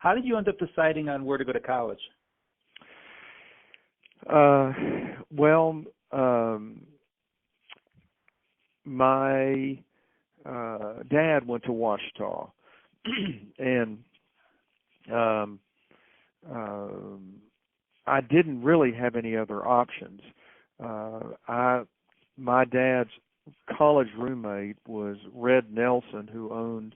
How did you end up deciding on where to go to college? Well, my dad went to Washita, and I didn't really have any other options. My dad's college roommate was Red Nelson, who owned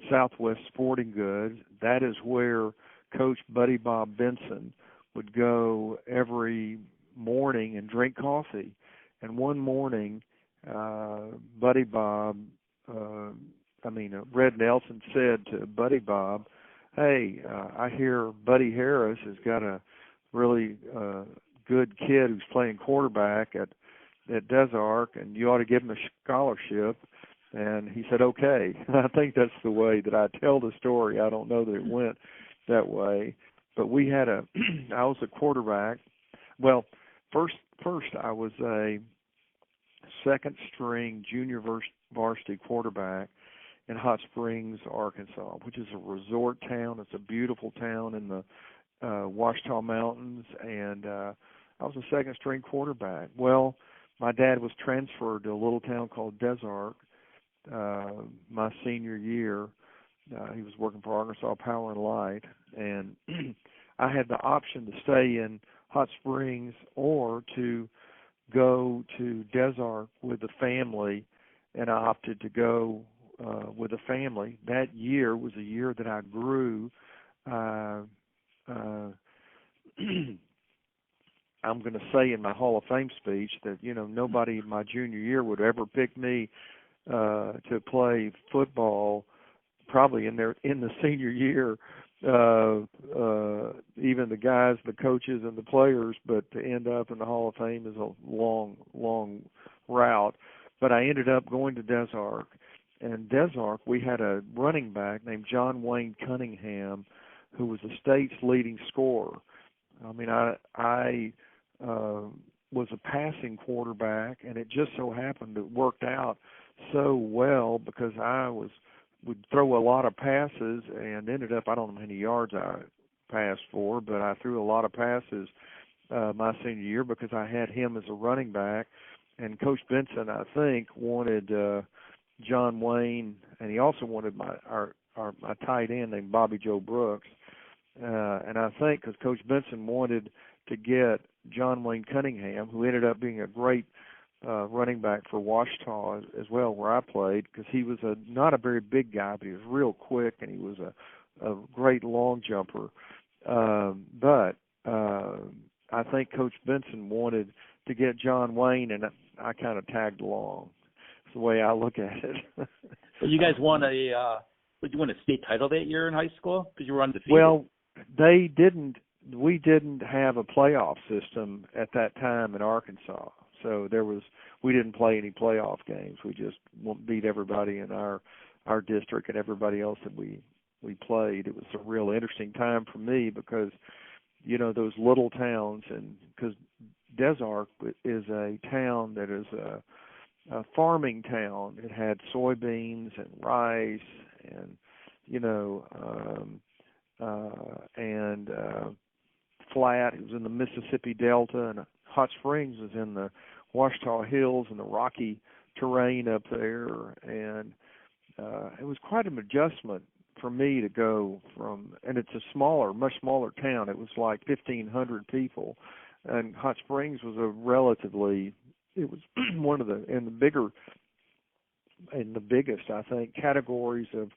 Southwest Sporting Goods. That is where Coach Buddy Bob Benson would go every morning and drink coffee. And one morning, Buddy Bob, Red Nelson said to Buddy Bob, "Hey, I hear Buddy Harris has got a really good kid who's playing quarterback at Des Arc, and you ought to give him a scholarship." And he said, "Okay." I think that's the way that I tell the story. I don't know that it went that way, but we had I was a quarterback. Well, first I was a second string junior varsity quarterback in Hot Springs, Arkansas, which is a resort town. It's a beautiful town in the Washita Mountains, and I was a second string quarterback. Well, my dad was transferred to a little town called Des Arc my senior year. He was working for Arkansas Power and Light, and I had the option to stay in Hot Springs or to go to Des Arc with the family, and I opted to go with the family. That year was a year that I grew. I'm going to say in my Hall of Fame speech that, nobody in my junior year would ever pick me to play football, probably in the senior year, even the guys, the coaches, and the players, but to end up in the Hall of Fame is a long, long route. But I ended up going to Des Arc. And Des Arc, we had a running back named John Wayne Cunningham, who was the state's leading scorer. I mean, I was a passing quarterback, and it just so happened it worked out so well because would throw a lot of passes and ended up, I don't know how many yards I passed for, but I threw a lot of passes my senior year because I had him as a running back. And Coach Benson, I think, wanted John Wayne, and he also wanted my tight end named Bobby Joe Brooks. And I think because Coach Benson wanted to get John Wayne Cunningham, who ended up being a great running back for Washita as well, where I played, because he was not a very big guy, but he was real quick, and he was a great long jumper. But I think Coach Benson wanted to get John Wayne, and I kind of tagged along. It's the way I look at it. So you guys won did you win a state title that year in high school? Because you were undefeated. Well, they didn't. We didn't have a playoff system at that time in Arkansas. So we didn't play any playoff games. We just beat everybody in our district and everybody else that we played. It was a real interesting time for me because, those little towns, and because Des Arc is a town that is a farming town. It had soybeans and rice and, and flat. It was in the Mississippi Delta, and Hot Springs was in the Washita Hills and the rocky terrain up there, and it was quite an adjustment for me to go from, and it's a much smaller town. It was like 1,500 people, and Hot Springs was it was one of the biggest, I think, categories of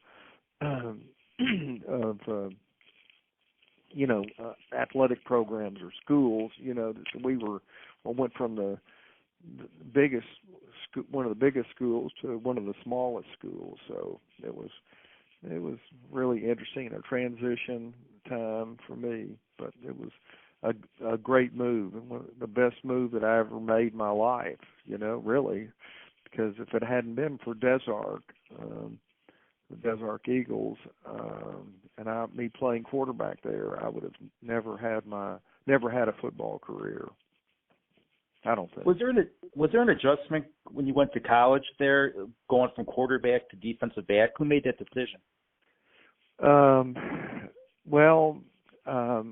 athletic programs or schools. We went from the biggest, one of the biggest schools to one of the smallest schools. So it was really interesting, a transition time for me, but it was a great move, and the best move that I ever made in my life, really, because if it hadn't been for Des Arc, the Des Arc Eagles, and me playing quarterback there, I would have never had a football career. I don't think. Was there an adjustment when you went to college there, going from quarterback to defensive back? Who made that decision? Well,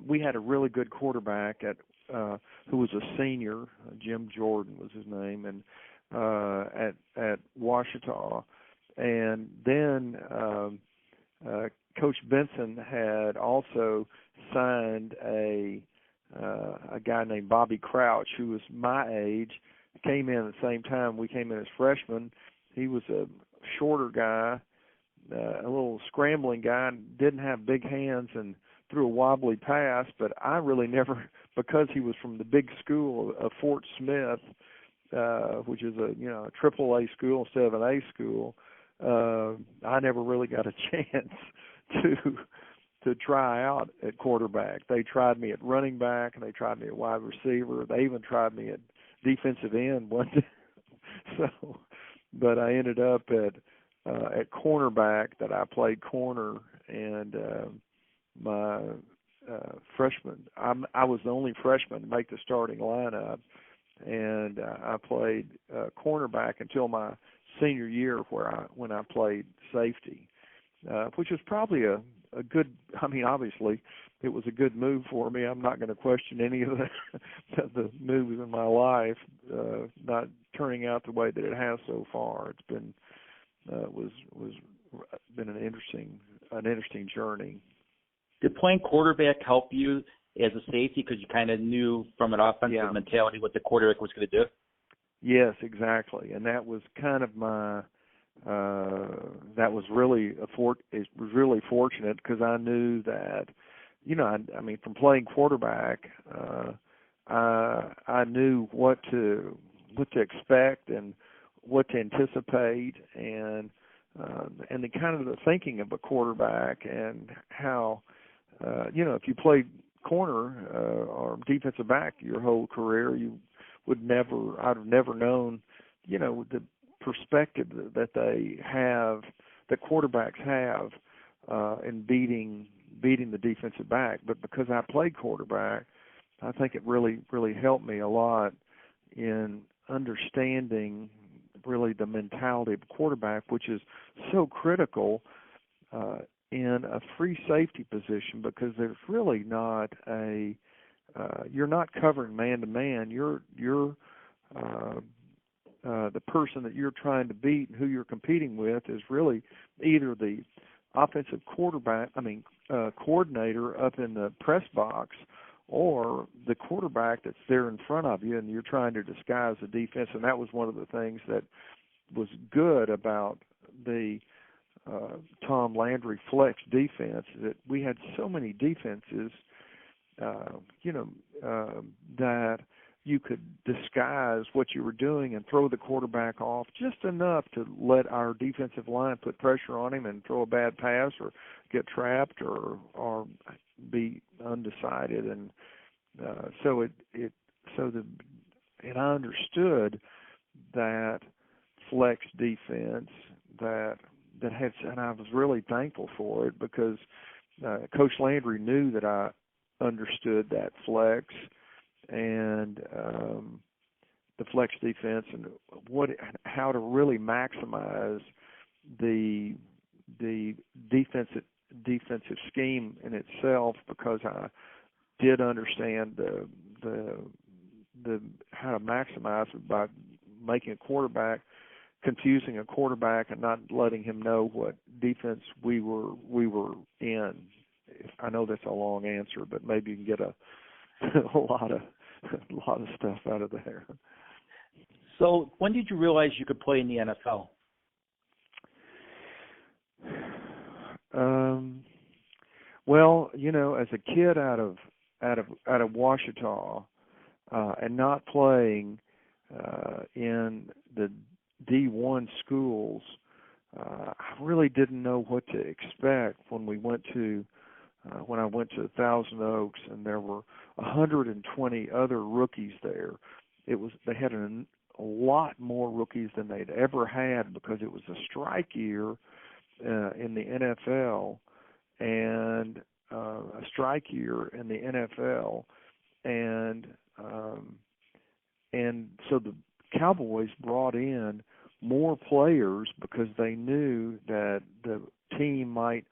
we had a really good quarterback who was a senior. Jim Jordan was his name, and at Washita. And then Coach Benson had also signed a guy named Bobby Crouch, who was my age. Came in at the same time we came in as freshmen. He was a shorter guy, a little scrambling guy, didn't have big hands and threw a wobbly pass, but I really never, because he was from the big school of Fort Smith, which is a triple A school instead of an A school, I never really got a chance to try out at quarterback. They tried me at running back, and they tried me at wide receiver. They even tried me at defensive end one day. So, but I ended up at cornerback, that I played corner, and my freshman, I was the only freshman to make the starting lineup, and I played cornerback until my senior year, when I played safety, which was probably a good. I mean, obviously, it was a good move for me. I'm not going to question any of the moves in my life not turning out the way that it has so far. It's been been an interesting journey. Did playing quarterback help you as a safety because you kind of knew from an offensive mentality what the quarterback was going to do? Yes, exactly, and that was kind of my. That was really it was really fortunate, because I knew that, I mean, from playing quarterback, I knew what to expect and what to anticipate, and the kind of the thinking of a quarterback, and how, if you played corner or defensive back your whole career, I'd have never known, the perspective that that quarterbacks have in beating the defensive back. But because I played quarterback, I think it really helped me a lot in understanding really the mentality of a quarterback, which is so critical in a free safety position, because there's really not you're not covering man to man. You're the person that you're trying to beat and who you're competing with is really either the offensive coordinator up in the press box, or the quarterback that's there in front of you, and you're trying to disguise the defense. And that was one of the things that was good about the Tom Landry flex defense, that we had so many defenses, that you could disguise what you were doing and throw the quarterback off just enough to let our defensive line put pressure on him and throw a bad pass or get trapped or be undecided. And and I understood that flex defense that had, and I was really thankful for it, because Coach Landry knew that I understood that flex and the flex defense, and how to really maximize the defensive scheme in itself, because I did understand the how to maximize it by making confusing a quarterback and not letting him know what defense we were in. I know that's a long answer, but maybe you can get a lot of stuff out of there. So when did you realize you could play in the NFL? Well, as a kid out of Washita, and not playing in the D1 schools, I really didn't know what to expect when I went to Thousand Oaks, and there were 120 other rookies there. They had a lot more rookies than they'd ever had, because it was a strike year in the NFL, and a strike year in the NFL, and so the Cowboys brought in more players because they knew that the team might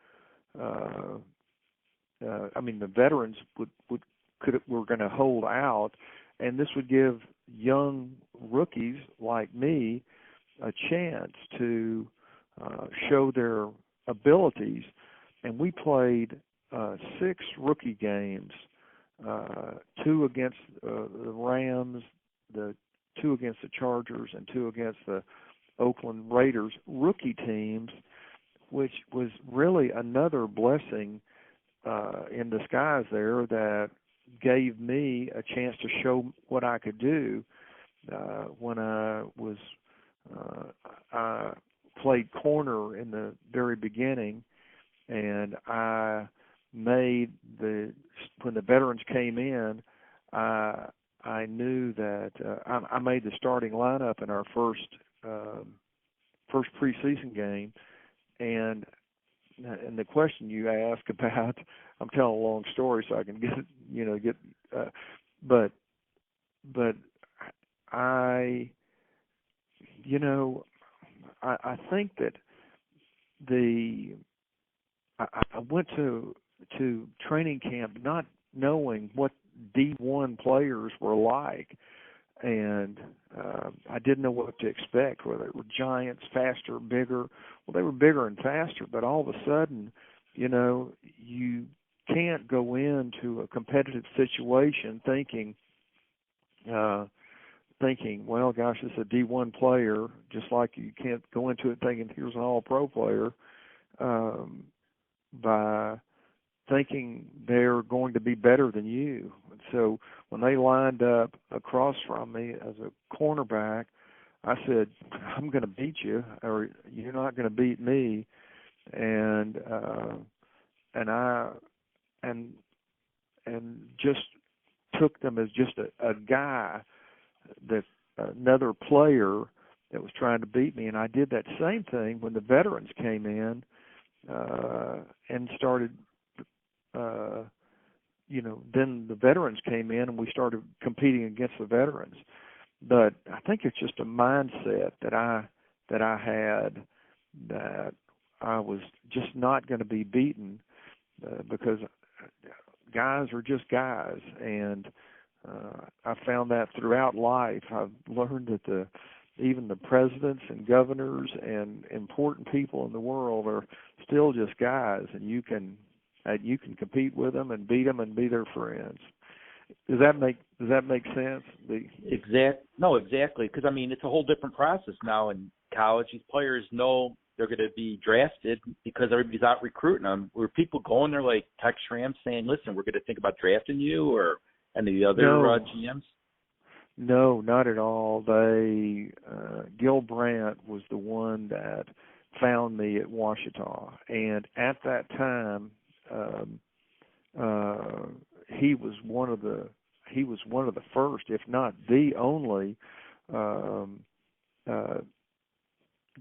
the veterans were going to hold out, and this would give young rookies like me a chance to show their abilities. And we played 6 rookie games, 2 against the Rams, the 2 against the Chargers, and 2 against the Oakland Raiders rookie teams, which was really another blessing in disguise there that gave me a chance to show what I could do. When I played corner in the very beginning, and I made when the veterans came in, I knew that I made the starting lineup in our first preseason game, and the question you ask about, I'm telling a long story so I can but I think that I went to training camp not knowing what D1 players were like, and I didn't know what to expect, whether they were giants, faster, bigger. Well, they were bigger and faster, but all of a sudden, you can't go into a competitive situation thinking, well, gosh, it's a D1 player, just like you can't go into it thinking here's an all-pro player, by thinking they're going to be better than you. And so when they lined up across from me as a cornerback, I said, I'm going to beat you, or you're not going to beat me. And just took them as just a guy, that another player that was trying to beat me. And I did that same thing when the veterans came in and started, then the veterans came in and we started competing against the veterans. But I think it's just a mindset that I had, that I was just not going to be beaten, because guys are just guys. And I found that throughout life. I've learned that even the presidents and governors and important people in the world are still just guys, and you can compete with them and beat them and be their friends. Does that make sense? No, exactly. Because it's a whole different process now in college. These players know they're going to be drafted because everybody's out recruiting them. Were people going there like Tex Schramm saying, "Listen, we're going to think about drafting you," or any of the other GMs? No, not at all. Gil Brandt was the one that found me at Ouachita, and at that time, he was one of the first, if not the only,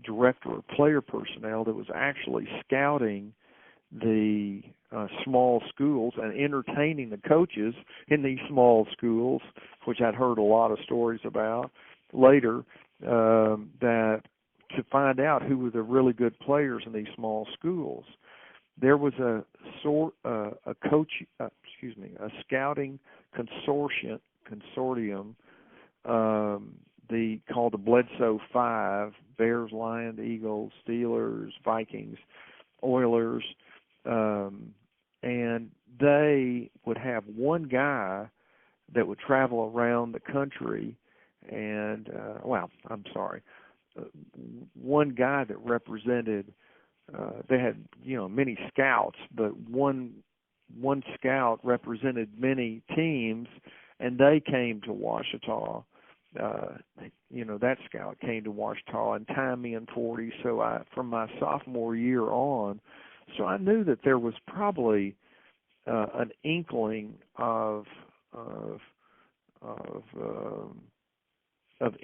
director of player personnel that was actually scouting the small schools and entertaining the coaches in these small schools, which I'd heard a lot of stories about later, that to find out who were the really good players in these small schools. There was a scouting consortium, called the Bledsoe Five: Bears, Lions, Eagles, Steelers, Vikings, Oilers, and they would have one guy that would travel around the country, and one guy that represented. They had many scouts, but one scout represented many teams, and they came to Ouachita. That scout came to Ouachita and timed me in 40. So from my sophomore year on, so I knew that there was probably an inkling of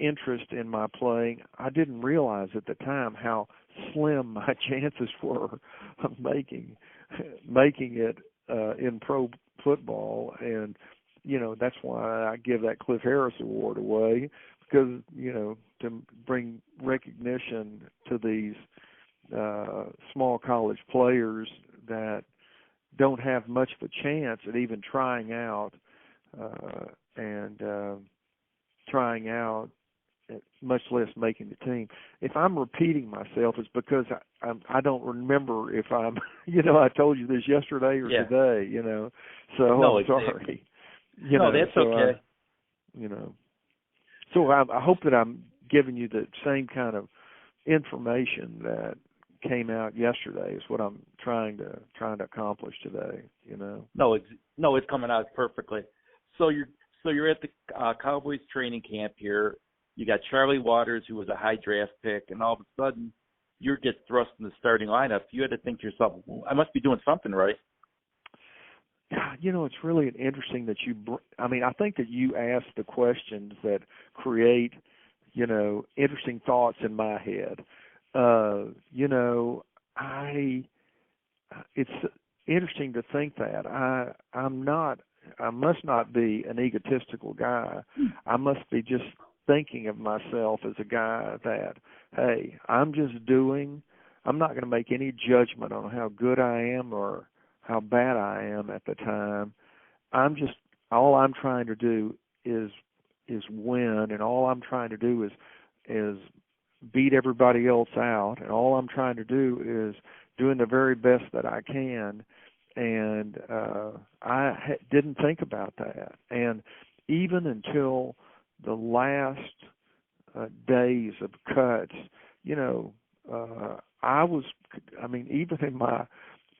interest in my playing. I didn't realize at the time how slim my chances were of making it in pro football, and that's why I give that Cliff Harris Award away, because to bring recognition to these small college players that don't have much of a chance at even trying out and trying out, much less making the team. If I'm repeating myself, it's because I don't remember if I'm, I told you this yesterday or today, So no, I'm exactly. sorry. No, that's so okay. So I hope that I'm giving you the same kind of information that came out yesterday is what I'm trying to accomplish today. No, it's coming out perfectly. So you're at the Cowboys training camp here. You got Charlie Waters, who was a high draft pick, and all of a sudden you get thrust in the starting lineup. You had to think to yourself, well, I must be doing something right. It's really interesting that I think that you ask the questions that create, interesting thoughts in my head. It's interesting to think that I must not be an egotistical guy. I must be just thinking of myself as a guy that, hey, I'm not going to make any judgment on how good I am or how bad I am at the time. All I'm trying to do is win, and all I'm trying to do is beat everybody else out, and all I'm trying to do is doing the very best that I can. And I didn't think about that. And even until the last days of cuts,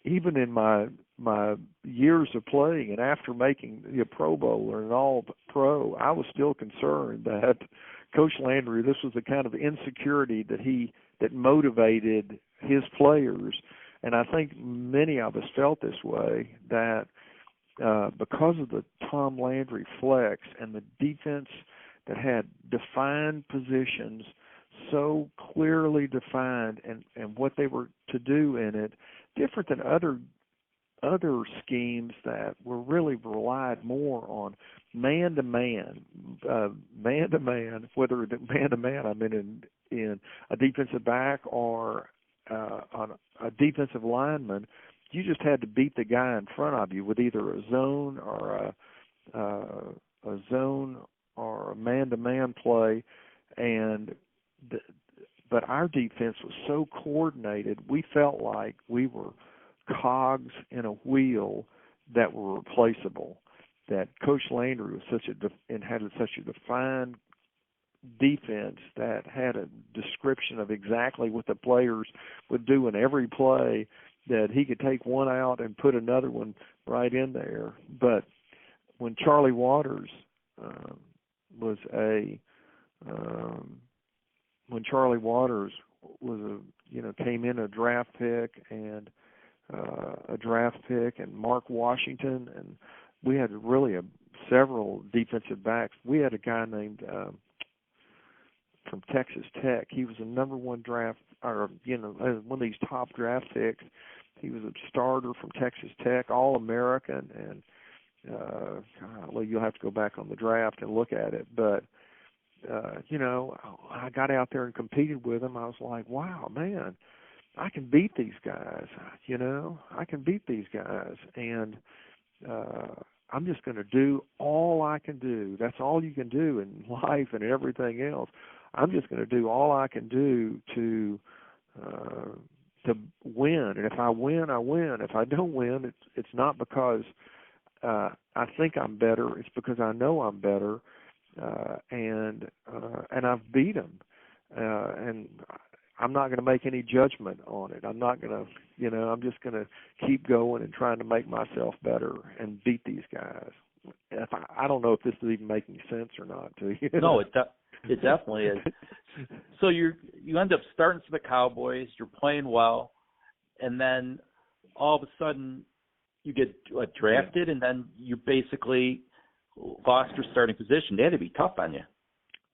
even in my years of playing and after making the Pro Bowler and all pro, I was still concerned that Coach Landry, this was the kind of insecurity that motivated his players. And I think many of us felt this way, that because of the Tom Landry flex and the defense that had defined positions, so clearly defined, and what they were to do in it, different than other schemes that were really relied more on man-to-man, whether man-to-man I mean in a defensive back or on a defensive lineman. You just had to beat the guy in front of you with either a zone or a man-to-man play, but our defense was so coordinated. We felt like we were cogs in a wheel that were replaceable. That Coach Landry was had such a defined defense that had a description of exactly what the players would do in every play, that he could take one out and put another one right in there. But when Charlie Waters came in a draft pick and Mark Washington, and we had really several defensive backs. We had a guy named from Texas Tech. He was a number one draft, or one of these top draft picks. He was a starter from Texas Tech, All-American, and you'll have to go back on the draft and look at it. But I got out there and competed with him. I was like, wow, man, I can beat these guys. I can beat these guys, and I'm just going to do all I can do. That's all you can do in life and everything else. I'm just going to do all I can do to win. And if I win, I win. If I don't win, it's not because I think I'm better. It's because I know I'm better, and I've beat them. And I'm not going to make any judgment on it. I'm not going to, I'm just going to keep going and trying to make myself better and beat these guys. I don't know if this is even making sense or not to you. No, it definitely is. So you end up starting for the Cowboys. You're playing well, and then all of a sudden you get drafted, and then you basically lost your starting position. That had to be tough on you.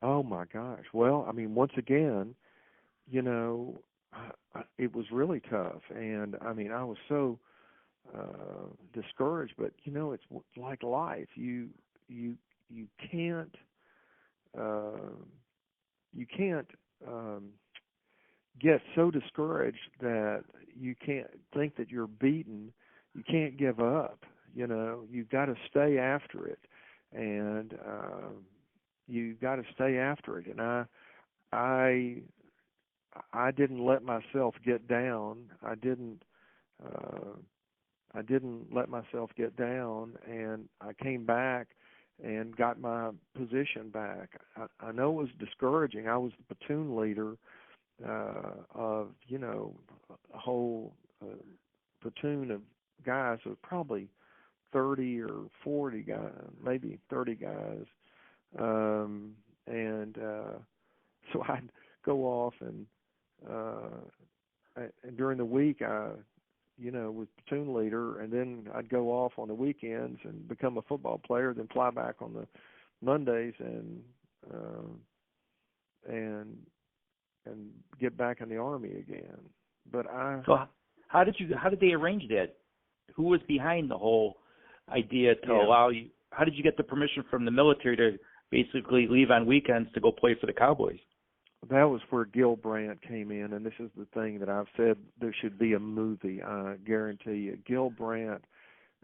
Oh my gosh! Well, I mean, once again, it was really tough, and I mean, I was so discouraged. But it's like life. You can't get so discouraged that you can't think that you're beaten you can't give up. You know, you've got to stay after it, and you've got to stay after it. And I didn't let myself get down. I didn't let myself get down, and I came back and got my position back. I know it was discouraging. I was the platoon leader of, you know, a whole platoon of guys, so probably 30 or 40 guys, maybe 30 guys. So I'd go off and during the week I, you know, was platoon leader, and then I'd go off on the weekends and become a football player, then fly back on the Mondays and get back in the Army again. But So how did they arrange that? Who was behind the whole idea to allow you? How did you get the permission from the military to basically leave on weekends to go play for the Cowboys? That was where Gil Brandt came in, and this is the thing that I've said, there should be a movie, I guarantee you. Gil Brandt,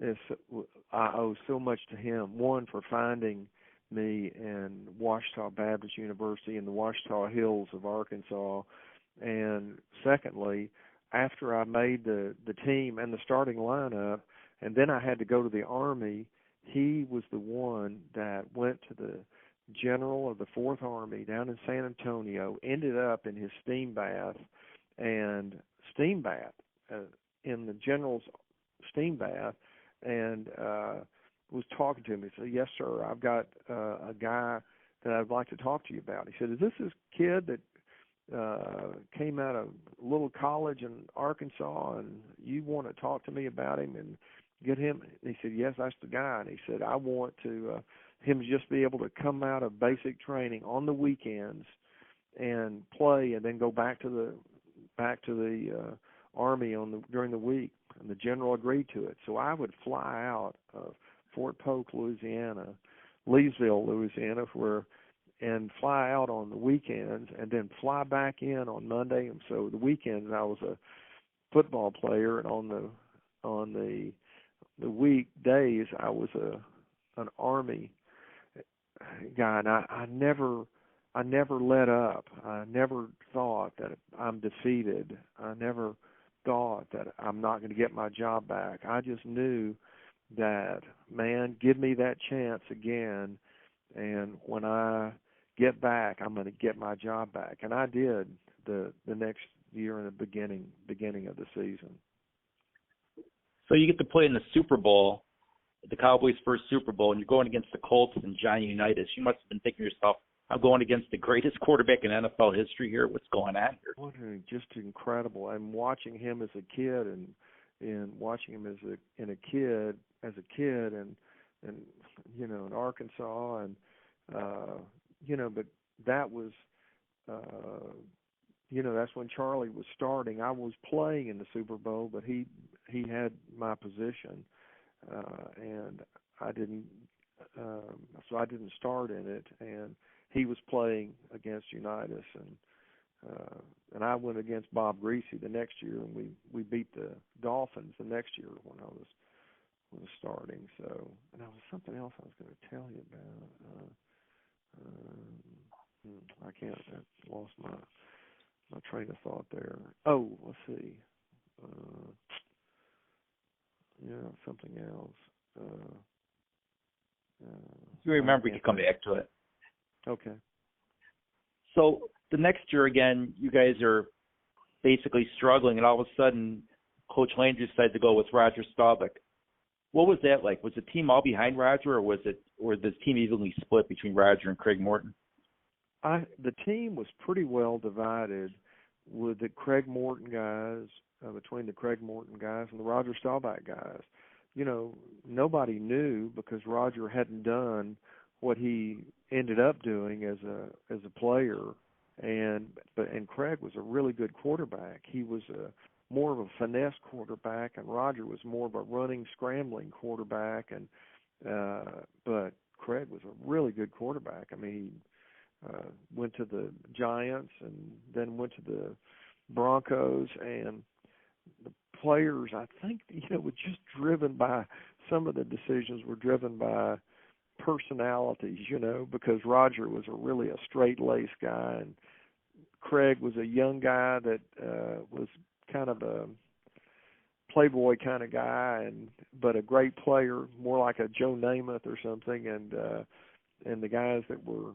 I owe so much to him. One, for finding me in Ouachita Baptist University in the Ouachita Hills of Arkansas, and secondly, after I made the team and the starting lineup, and then I had to go to the Army, he was the one that went to the general of the 4th Army down in San Antonio, ended up in his steam bath in the general's steam bath, and was talking to him. He said, "Yes, sir, I've got a guy that I'd like to talk to you about." He said, "Is this kid that came out of a little college in Arkansas, and you want to talk to me about him and get him?" He said, "Yes, that's the guy." And he said, "I want to him to just be able to come out of basic training on the weekends and play, and then go back to the Army during the week." And the general agreed to it. So I would fly out of Fort Polk, Louisiana, Leesville, Louisiana, and fly out on the weekends, and then fly back in on Monday. And so the weekends I was a football player, and on the weekdays I was an Army guy. And I never let up. I never thought that I'm defeated. I never thought that I'm not going to get my job back. I just knew that, man, give me that chance again, and when I get back, I'm going to get my job back. And I did the next year in the beginning of the season. So you get to play in the Super Bowl, the Cowboys' first Super Bowl, and you're going against the Colts and Johnny Unitas. You must have been thinking to yourself, I'm going against the greatest quarterback in NFL history here. What's going on here? Just incredible. I'm watching him as a kid, and watching him as a kid, and you know, in Arkansas, and you know, but that was, you know, that's when Charlie was starting. I was playing in the Super Bowl, but he had my position, and I didn't, so I didn't start in it, and he was playing against Unitas, and I went against Bob Greasy the next year, and we beat the Dolphins the next year when I was starting. So, and there was something else I was going to tell you about. I can't. I lost my train of thought there. Oh, let's see. Yeah, something else. You remember, you can come back to it. Okay. So the next year again, you guys are basically struggling, and all of a sudden, Coach Landry decided to go with Roger Staubach. What was that like? Was the team all behind Roger, or was the team evenly split between Roger and Craig Morton? The team was pretty well divided with the Craig Morton guys, between the Craig Morton guys and the Roger Staubach guys. You know, nobody knew, because Roger hadn't done what he ended up doing as a player, and Craig was a really good quarterback. He was more of a finesse quarterback, and Roger was more of a running, scrambling quarterback, and but Craig was a really good quarterback. I mean, he went to the Giants and then went to the Broncos, and the players, I think, were just driven by, some of the decisions were driven by personalities, because Roger was really a straight-laced guy, and Craig was a young guy that was kind of a playboy kind of guy, but a great player, more like a Joe Namath or something, and the guys that were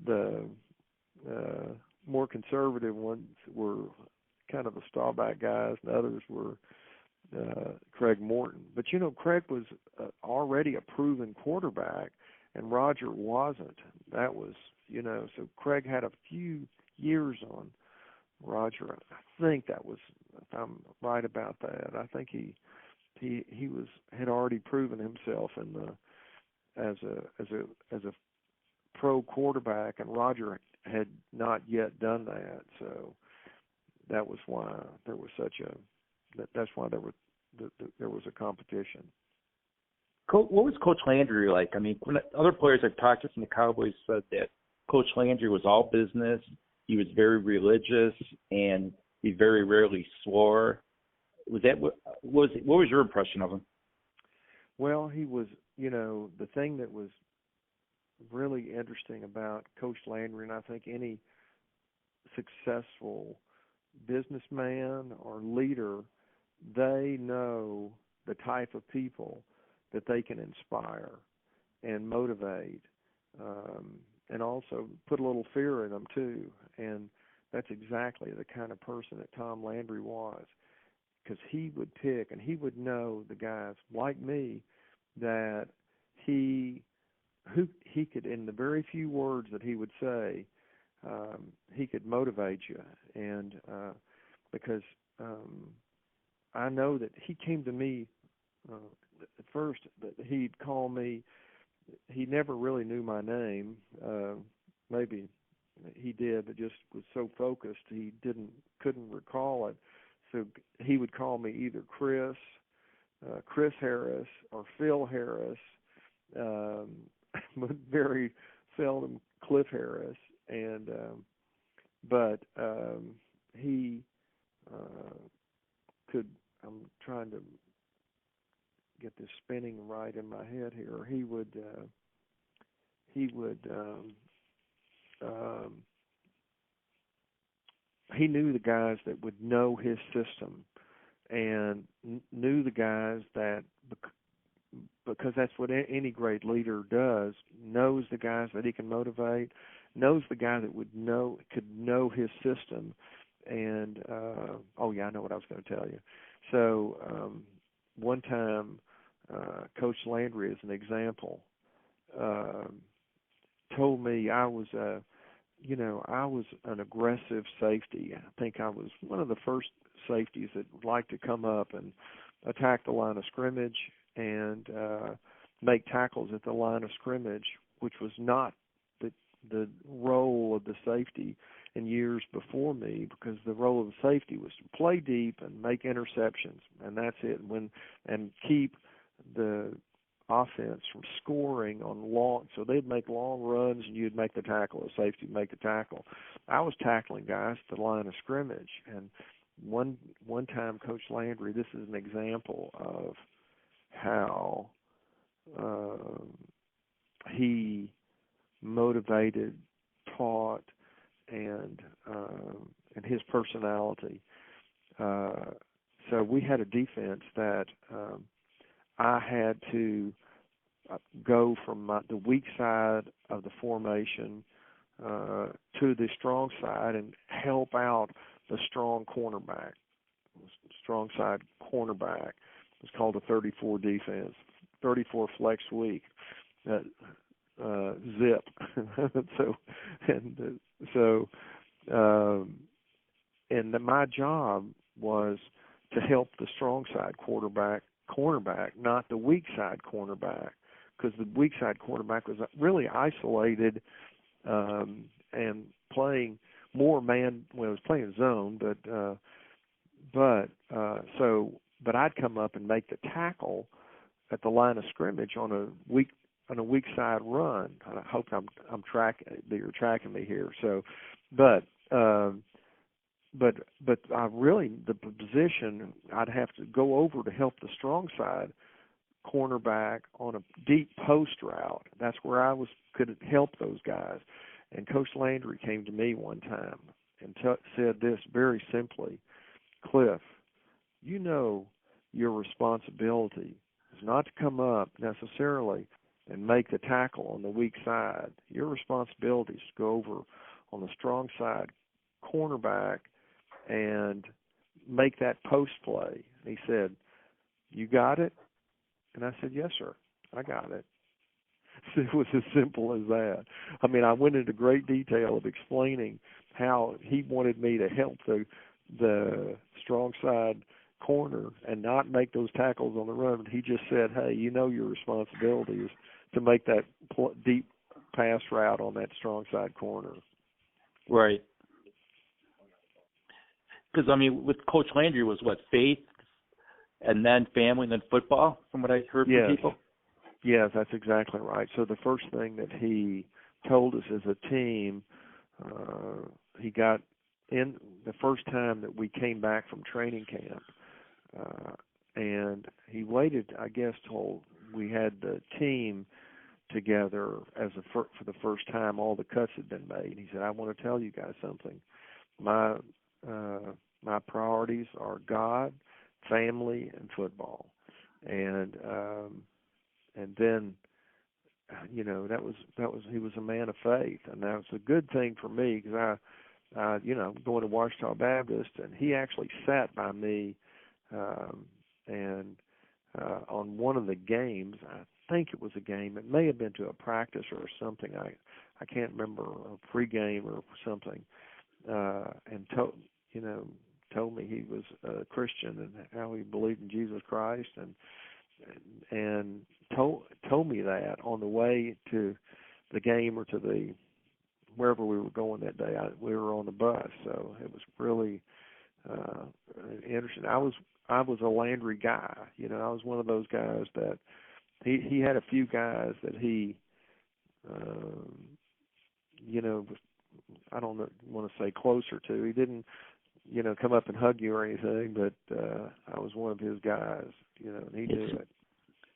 the more conservative ones were kind of the Staubach guys, and others were Craig Morton. But Craig was already a proven quarterback, and Roger wasn't. That was, so Craig had a few years on Roger. I think that was, if I'm right about that, I think he had already proven himself as a pro quarterback, and Roger had not yet done that. So that was why there was that's why there was a competition. What was Coach Landry like? I mean, when other players I've talked to from the Cowboys said that Coach Landry was all business. He was very religious, and he very rarely swore. What was your impression of him? Well, he was, the thing that was really interesting about Coach Landry, and I think any successful businessman or leader, they know the type of people that they can inspire and motivate, and also put a little fear in them too. And that's exactly the kind of person that Tom Landry was, because he would pick and he would know the guys like me that he could, in the very few words that he would say, he could motivate you. And because I know that he came to me at first, that he'd call me. He never really knew my name. Maybe he did, but just was so focused he couldn't recall it. So he would call me either Chris Harris, or Phil Harris, but very seldom Cliff Harris. And but he could. I'm trying to get this spinning right in my head here. He knew the guys that would know his system, and knew the guys that, because that's what any great leader does, knows the guys that he can motivate, knows the guy that could know his system. And I know what I was going to tell you. So one time, Coach Landry, as an example, told me I was an aggressive safety. I think I was one of the first safeties that would like to come up and attack the line of scrimmage and make tackles at the line of scrimmage, which was not the role of the safety in years before me, because the role of the safety was to play deep and make interceptions, and that's it. And keep the offense from scoring on long, so they'd make long runs and you'd make the tackle, the safety would make the tackle. I was tackling guys at the line of scrimmage, and one time Coach Landry, this is an example of how he motivated, taught, and his personality. So we had a defense that I had to go from the weak side of the formation to the strong side and help out the strong cornerback. Strong side cornerback. It's called a 34 defense, 34 flex week. Zip. And my job was to help the strong side cornerback, not the weak side cornerback, because the weak side cornerback was really isolated and playing more man. Well, it was playing zone, but I'd come up and make the tackle at the line of scrimmage on a weak side run. I hope I'm tracking that you're tracking me here. So, but but I really, the position I'd have to go over to help the strong side cornerback on a deep post route. That's where I could help those guys. And Coach Landry came to me one time and said this very simply: Cliff, you know your responsibility is not to come up necessarily and make the tackle on the weak side. Your responsibility is to go over on the strong side cornerback and make that post play. And he said, you got it? And I said, yes, sir, I got it. It was as simple as that. I mean, I went into great detail of explaining how he wanted me to help the strong side corner and not make those tackles on the run. He just said, hey, you know your responsibility is to make that deep pass route on that strong side corner. Right. Because, I mean, with Coach Landry was what, faith and then family and then football, from what I heard from people? Yes, that's exactly right. So the first thing that he told us as a team, he got in the first time that we came back from training camp, and he waited, I guess, till we had the team together for the first time. All the cuts had been made. He said, I want to tell you guys something. My priorities are God, family, and football. And then, you know, that was he was a man of faith, and that was a good thing for me because I going to Washita Baptist, and he actually sat by me, and on one of the games, I think it was a game. It may have been to a practice or something. I can't remember, a pregame or something, and told me he was a Christian and how he believed in Jesus Christ, and told me that on the way to the game or to the wherever we were going that day. We were on the bus, so it was really interesting. I was a Landry guy. You know, I was one of those guys that he had a few guys that he I don't want to say closer to. He didn't come up and hug you or anything, but I was one of his guys, and he knew it.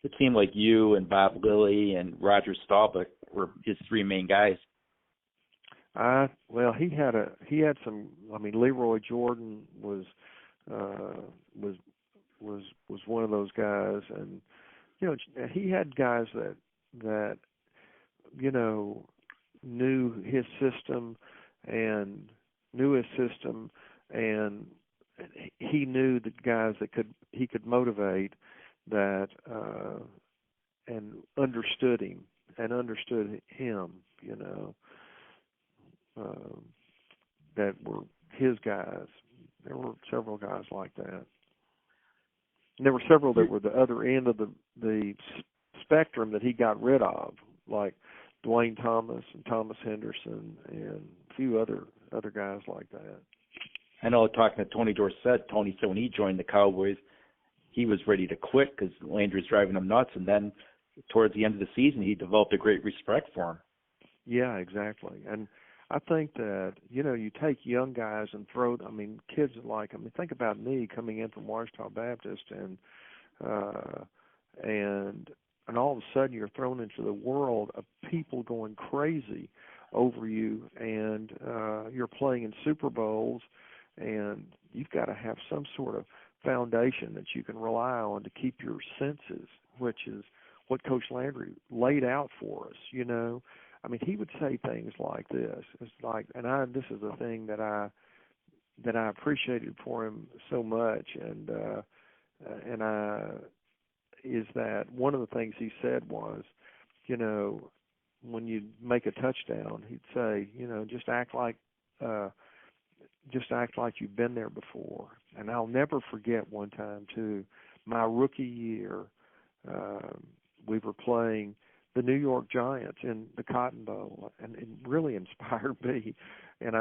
It seemed like you and Bob Lilly and Roger Staubach were his three main guys. Well, he had some. I mean, Leroy Jordan was one of those guys, and he had guys that knew his system and he knew the guys that he could motivate that and understood him and understood him, that were his guys. There were several guys like that. And there were several that were the other end of the spectrum that he got rid of, like Dwayne Thomas and Thomas Henderson and a few other guys like that. I know, talking to Tony Dorsett, Tony said when he joined the Cowboys, he was ready to quit because Landry was driving him nuts, and then towards the end of the season, he developed a great respect for him. Yeah, exactly. And I think that, you take young guys and kids like, think about me coming in from Washita Baptist and all of a sudden you're thrown into the world of people going crazy over you, and you're playing in Super Bowls, and you've got to have some sort of foundation that you can rely on to keep your senses, which is what Coach Landry laid out for us, he would say things like this. It's like, this is the thing that I appreciated for him so much, is that one of the things he said was, when you make a touchdown, he'd say, just act like you've been there before. And I'll never forget one time too, my rookie year, we were playing the New York Giants in the Cotton Bowl, and it really inspired me. And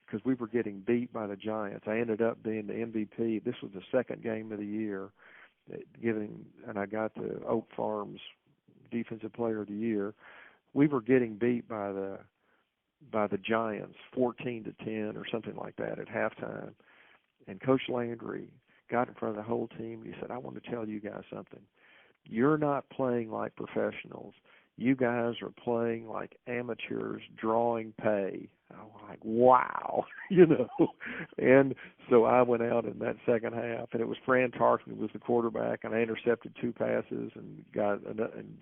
because we were getting beat by the Giants, I ended up being the MVP. This was the second game of the year, and I got the Oak Farms Defensive Player of the Year. We were getting beat by the by the Giants, 14-10 or something like that at halftime. And Coach Landry got in front of the whole team. He said, "I want to tell you guys something. You're not playing like professionals. You guys are playing like amateurs drawing pay." I'm like, wow, And so I went out in that second half, and it was Fran Tarkenton was the quarterback, and I intercepted 2 passes and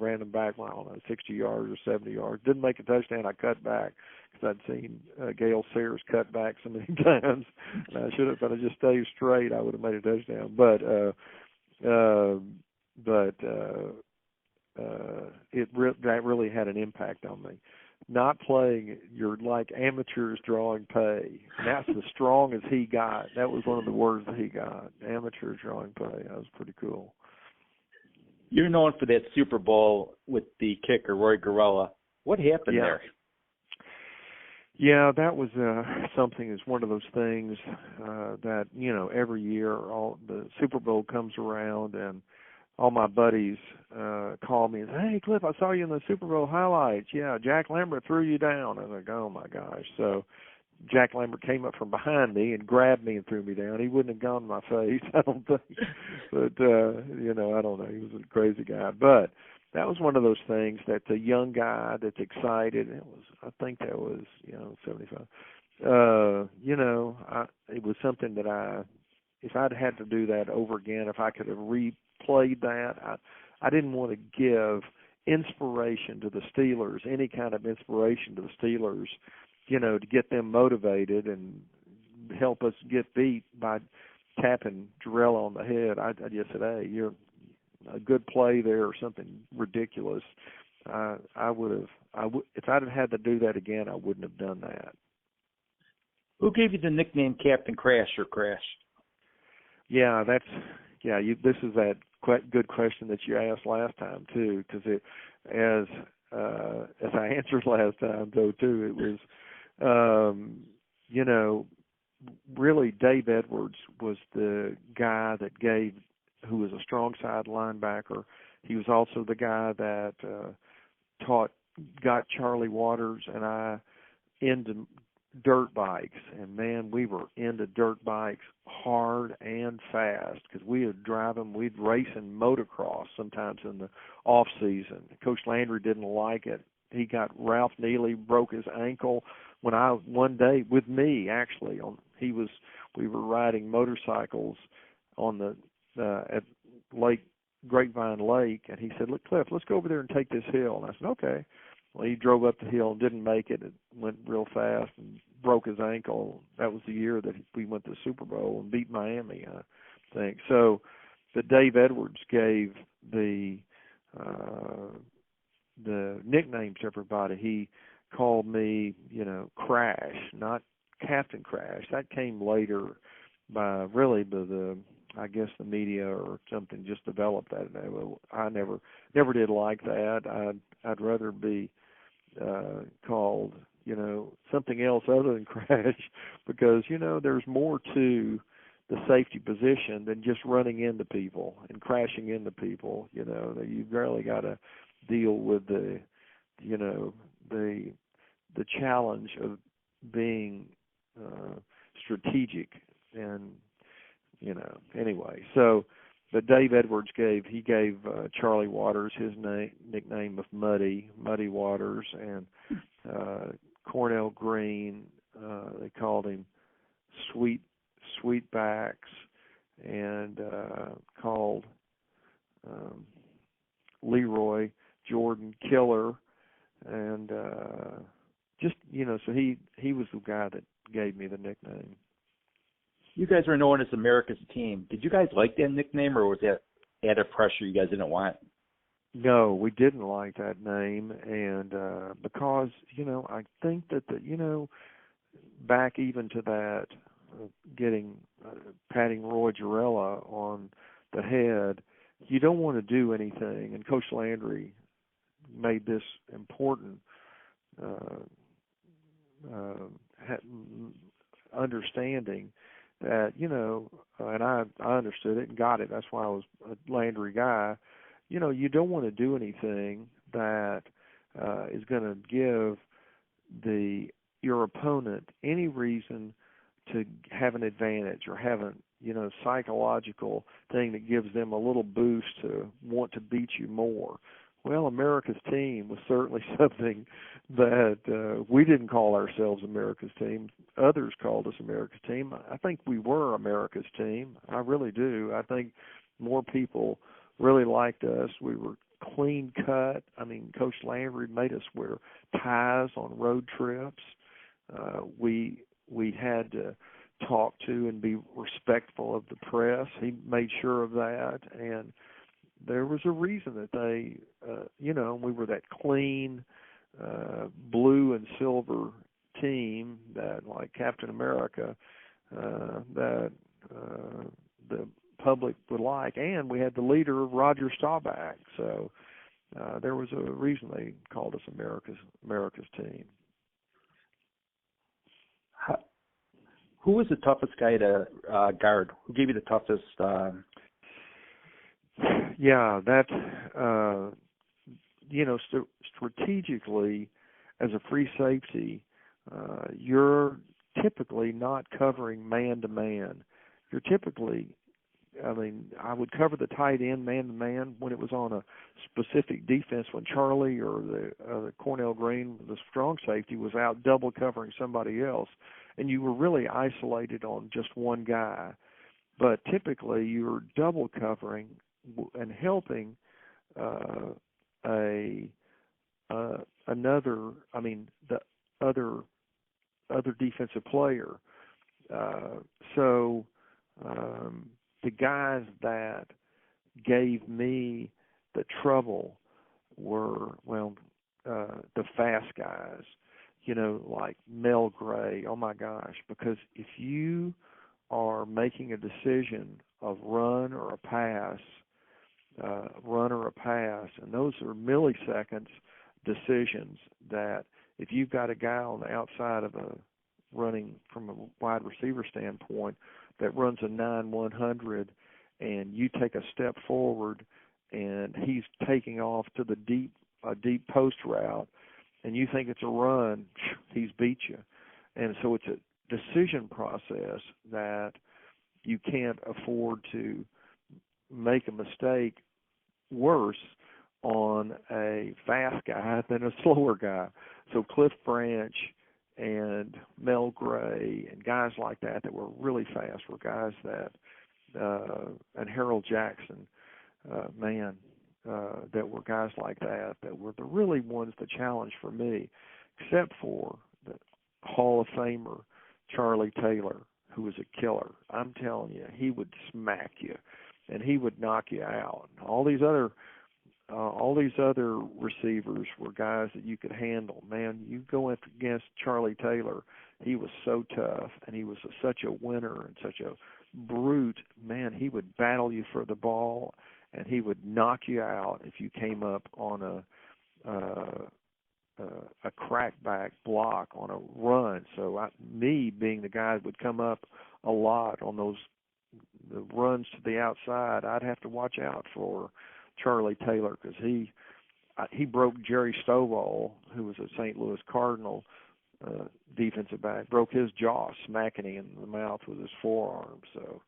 ran them back, I don't know, 60 yards or 70 yards. Didn't make a touchdown. I cut back because I'd seen Gale Sayers cut back so many times. And I should have, if I just stayed straight, I would have made a touchdown. But that really had an impact on me. Not playing, you're like amateurs drawing pay. And that's as strong as he got. That was one of the words that he got, amateurs drawing pay. That was pretty cool. You're known for that Super Bowl with the kicker, Roy Gorella. What happened there? Yeah, that was something. It's one of those things that, every year the Super Bowl comes around, and all my buddies call me and say, "Hey, Cliff, I saw you in the Super Bowl highlights. Yeah, Jack Lambert threw you down." I'm like, oh, my gosh. So Jack Lambert came up from behind me and grabbed me and threw me down. He wouldn't have gone to my face, I don't think. But, I don't know. He was a crazy guy. But that was one of those things that the young guy that's excited, I think that was, 75. It was something that if I'd had to do that over again, if I could have replayed that, I didn't want to give inspiration to the Steelers, any kind of inspiration to the Steelers, to get them motivated and help us get beat by tapping Jarrell on the head. I just said, "Hey, you're a good play there," or something ridiculous. If I'd have had to do that again, I wouldn't have done that. Who gave you the nickname Captain Crash or Crash? Yeah, this is that good question that you asked last time too, because as I answered last time though too, it was really Dave Edwards was the guy who was a strong side linebacker. He was also the guy that got Charlie Waters and I into dirt bikes, and man, we were into dirt bikes hard and fast because we would drive them. We'd race in motocross sometimes in the off season. Coach Landry didn't like it. He got Ralph Neely broke his ankle one day with me actually. We were riding motorcycles on at Lake Grapevine Lake, and he said, "Look, Cliff, let's go over there and take this hill." And I said, "Okay." Well, he drove up the hill and didn't make it. It went real fast and broke his ankle. That was the year that we went to the Super Bowl and beat Miami, I think. So, but Dave Edwards gave the nicknames to everybody. He called me, Crash, not Captain Crash. That came later by the I guess the media or something just developed that. I never did like that. I'd rather be called, something else other than Crash, because, there's more to the safety position than just running into people and crashing into people. You've really got to deal with the challenge of being strategic and, anyway. So, but Dave Edwards gave Charlie Waters his nickname of Muddy Waters, and Cornell Green, they called him Sweetbacks, and called Leroy Jordan Killer, and so he was the guy that gave me the nickname. You guys were known as America's Team. Did you guys like that nickname, or was that added pressure you guys didn't want? No, we didn't like that name, and because, I think that back even to that, patting Roy Jarrella on the head, you don't want to do anything, and Coach Landry made this important understanding that, and I understood it and got it. That's why I was a Landry guy. You don't want to do anything that is going to give the your opponent any reason to have an advantage or have a psychological thing that gives them a little boost to want to beat you more. Well, America's team was certainly something that we didn't call ourselves America's team. Others called us America's team. I think we were America's team. I really do. I think more people really liked us. We were clean cut. I mean, Coach Landry made us wear ties on road trips. We had to talk to and be respectful of the press. He made sure of that, and there was a reason that they, we were that clean blue and silver team that, like Captain America, that the public would like, and we had the leader, Roger Staubach. So there was a reason they called us America's team. Who was the toughest guy to guard? Who gave you the toughest? Yeah, that strategically, as a free safety, you're typically not covering man to man. You're typically, I would cover the tight end man to man when it was on a specific defense. When Charlie or the Cornell Green, the strong safety, was out double covering somebody else, and you were really isolated on just one guy. But typically, you were double covering and helping the other defensive player. So the guys that gave me the trouble were, the fast guys, like Mel Gray. Oh my gosh, because if you are making a decision of run or a pass, and those are milliseconds decisions that if you've got a guy on the outside of running from a wide receiver standpoint that runs a 9-100 and you take a step forward and he's taking off to a deep post route and you think it's a run, he's beat you. And so it's a decision process that you can't afford to make a mistake worse on a fast guy than a slower guy. So Cliff Branch and Mel Gray and guys like that were really fast were guys that, and Harold Jackson, that were guys like that were the really ones that challenged for me, except for the Hall of Famer Charlie Taylor, who was a killer. I'm telling you, he would smack you, and he would knock you out. All these other receivers were guys that you could handle. Man, you go up against Charlie Taylor, he was so tough, and he was such a winner and such a brute. Man, he would battle you for the ball, and he would knock you out if you came up on a crackback block on a run. So me being the guy that would come up a lot on the runs to the outside, I'd have to watch out for Charlie Taylor because he broke Jerry Stovall, who was a St. Louis Cardinal defensive back, broke his jaw, smacking him in the mouth with his forearm. So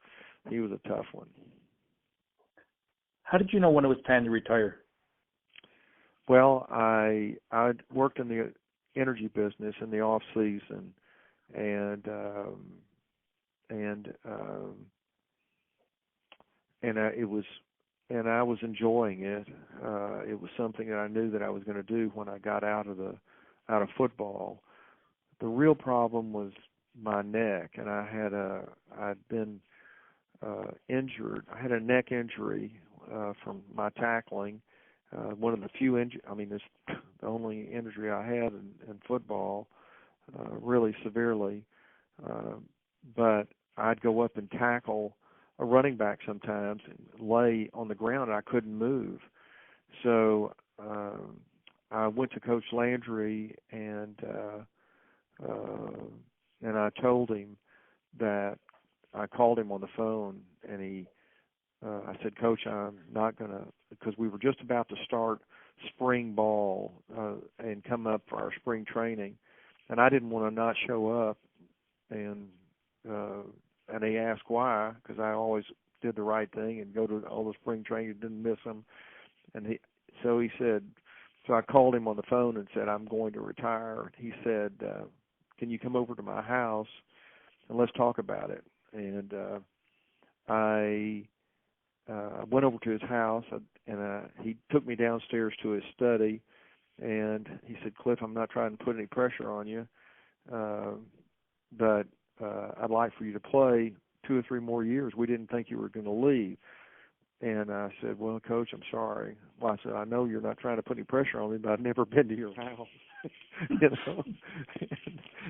he was a tough one. How did you know when it was time to retire? Well, I worked in the energy business in the off season, and I was enjoying it. It was something that I knew that I was going to do when I got out of football. The real problem was my neck, and I'd been injured. I had a neck injury from my tackling. One of the few injuries. It's the only injury I had in football, really severely. But I'd go up and tackle a running back sometimes and lay on the ground and I couldn't move. So I went to Coach Landry and I told him that I called him on the phone and I said, Coach, I'm not going to, because we were just about to start spring ball and come up for our spring training. and I didn't want to not show up, and they asked why, because I always did the right thing and go to all the spring training, didn't miss them. And he said, so I called him on the phone and said, I'm going to retire. He said, can you come over to my house and let's talk about it? And I went over to his house, and he took me downstairs to his study, and he said, Cliff, I'm not trying to put any pressure on you, but I'd like for you to play 2 or 3 more years. We didn't think you were going to leave. And I said, well, Coach, I'm sorry. Well, I said, I know you're not trying to put any pressure on me, but I've never been to your house.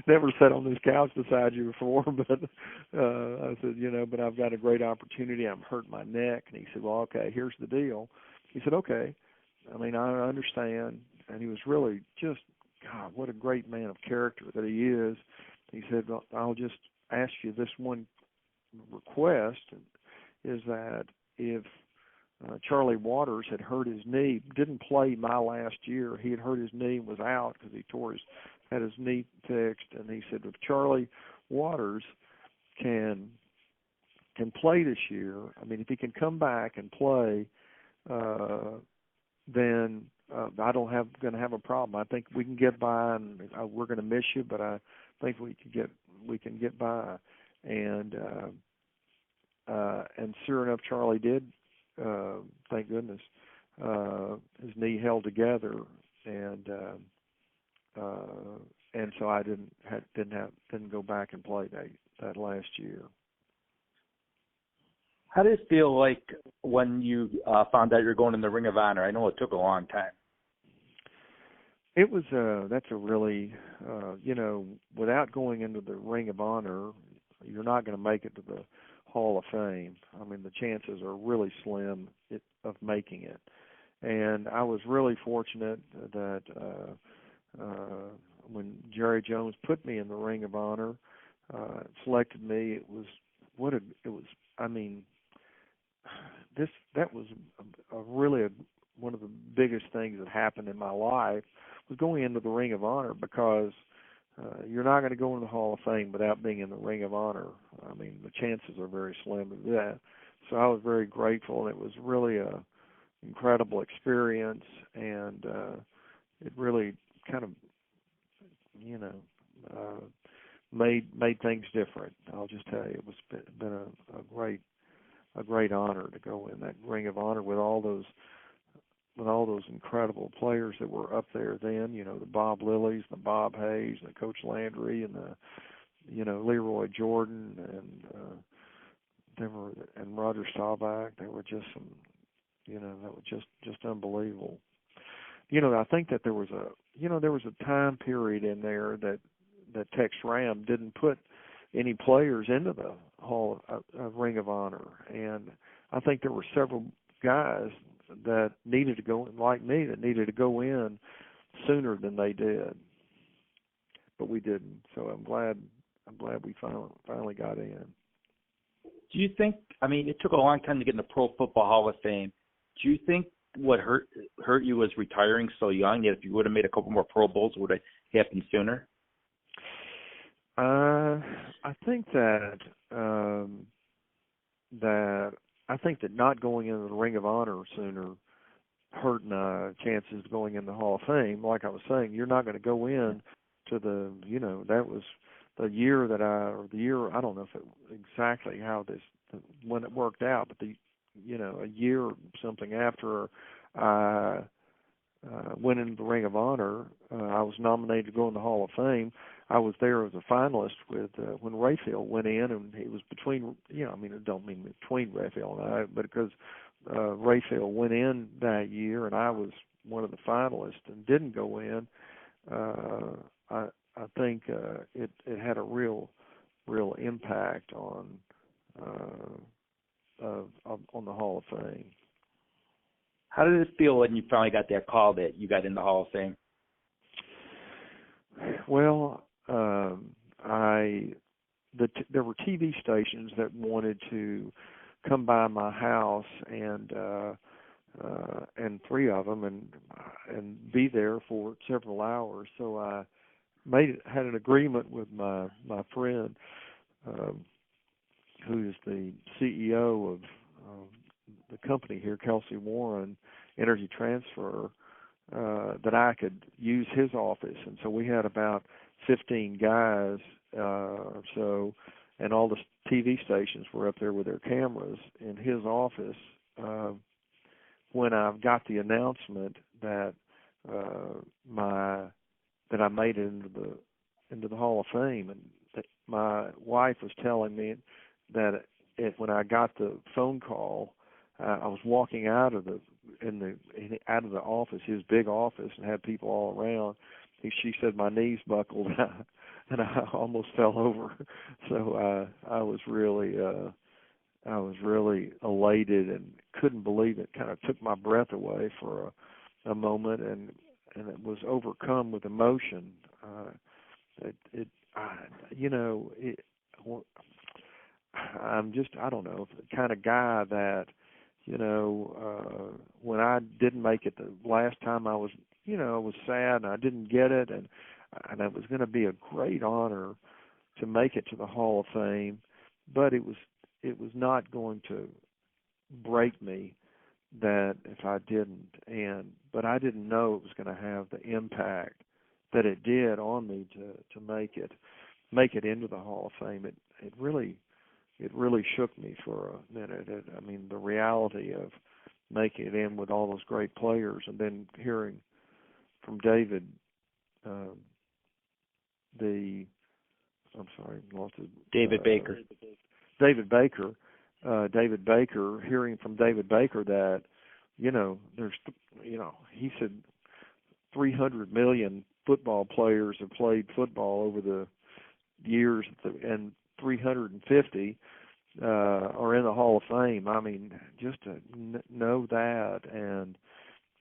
Never sat on this couch beside you before, but I said, but I've got a great opportunity. I'm hurting my neck. And he said, well, okay, here's the deal. He said, okay. I mean, I understand. And he was really just, God, what a great man of character that he is. He said, well, I'll just ask you this one request, is that if Charlie Waters had hurt his knee, didn't play my last year, he had hurt his knee and was out because he had his knee fixed, and he said, if Charlie Waters can play this year, I mean, if he can come back and play, then I don't going to have a problem. I think we can get by, and we're going to miss you, but I think we can get by. And sure enough, Charlie did. Thank goodness, his knee held together, and so I didn't go back and play that last year. How did it feel like when you found out you're going in the Ring of Honor? I know it took a long time. It was that's a really without going into the Ring of Honor, you're not going to make it to the Hall of Fame. I mean, the chances are really slim of making it. And I was really fortunate that when Jerry Jones put me in the Ring of Honor, selected me, that was really one of the biggest things that happened in my life was going into the Ring of Honor, because you're not going to go in the Hall of Fame without being in the Ring of Honor. I mean, the chances are very slim of that. So I was very grateful, and it was really a incredible experience, and it really kind of, made things different. I'll just tell you, it was been a great honor to go in that Ring of Honor with all those incredible players that were up there then, the Bob Lillies, the Bob Hayes, the Coach Landry, and the Leroy Jordan, and Roger Staubach. They were just some, that was just unbelievable. I think that there was a time period in there that Tex Schramm didn't put any players into the Hall of Ring of Honor, and I think there were several guys that needed to go, like me, that needed to go in sooner than they did, but we didn't. So I'm glad we finally got in. Do you think? I mean, it took a long time to get in the Pro Football Hall of Fame. Do you think what hurt you was retiring so young? That if you would have made a couple more Pro Bowls, would have happened sooner? I think that not going into the Ring of Honor sooner hurt my chances of going in the Hall of Fame. Like I was saying, you're not going to go in to the, that was the year I don't know if it exactly how when it worked out, but a year or something after I went into the Ring of Honor, I was nominated to go in the Hall of Fame. I was there as a finalist with when Rayfield went in, and he was between, I don't mean between Rayfield and I, but because Rayfield went in that year and I was one of the finalists and didn't go in, I think it had a real impact on the Hall of Fame. How did it feel when you finally got that call that you got in the Hall of Fame? Well, there were TV stations that wanted to come by my house and 3 of them and be there for several hours. So had an agreement with my friend, who is the CEO of the company here, Kelsey Warren Energy Transfer, that I could use his office. And so we had about 15 guys or so, and all the TV stations were up there with their cameras in his office. When I got the announcement that that I made it into the Hall of Fame, and my wife was telling me that when I got the phone call, I was walking out of the office, his big office, and had people all around. She said my knees buckled, and I almost fell over. So I was really elated and couldn't believe it. Kind of took my breath away for a moment, and it was overcome with emotion. I'm just, I don't know, the kind of guy that, when I didn't make it the last time, I was sad and I didn't get it, and it was going to be a great honor to make it to the Hall of Fame, but it was not going to break me that if I didn't, but I didn't know it was going to have the impact that it did on me to make it into the Hall of Fame. It really shook me for a minute. I mean, the reality of making it in with all those great players, and then hearing from David, David Baker. David Baker, hearing from David Baker that, there's, he said 300 million football players have played football over the years, and 350 are in the Hall of Fame. I mean, just to know that and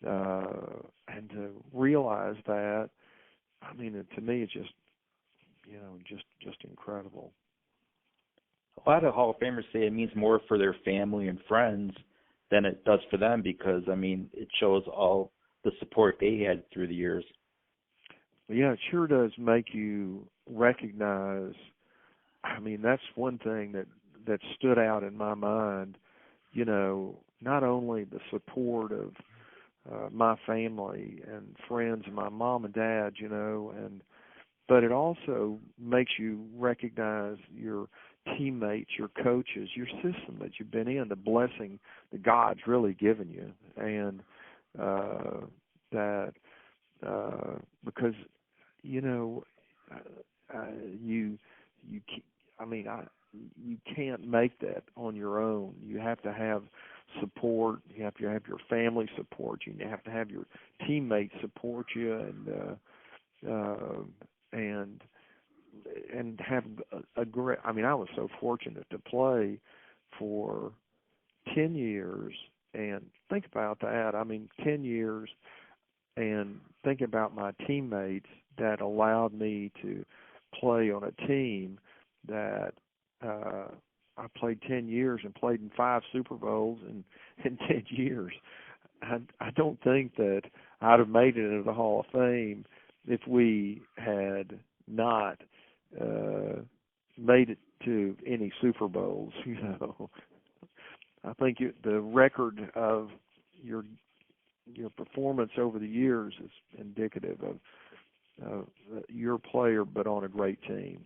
to realize that, I mean, to me, it's just, just incredible. A lot of Hall of Famers say it means more for their family and friends than it does for them, because, I mean, it shows all the support they had through the years. Yeah, it sure does make you recognize. I mean, that's one thing that stood out in my mind, not only the support of my family and friends and my mom and dad, but it also makes you recognize your teammates, your coaches, your system that you've been in, the blessing that God's really given you, and that because you can't make that on your own. You have to have support. You have to have your family support you. You have to have your teammates support you, and have a great. I mean, I was so fortunate to play for 10 years, and think about that. I mean, 10 years, and think about my teammates that allowed me to play on a team that I played 10 years and played in 5 Super Bowls in 10 years. I don't think that I'd have made it into the Hall of Fame if we had not made it to any Super Bowls. I think the record of your performance over the years is indicative of your player, but on a great team.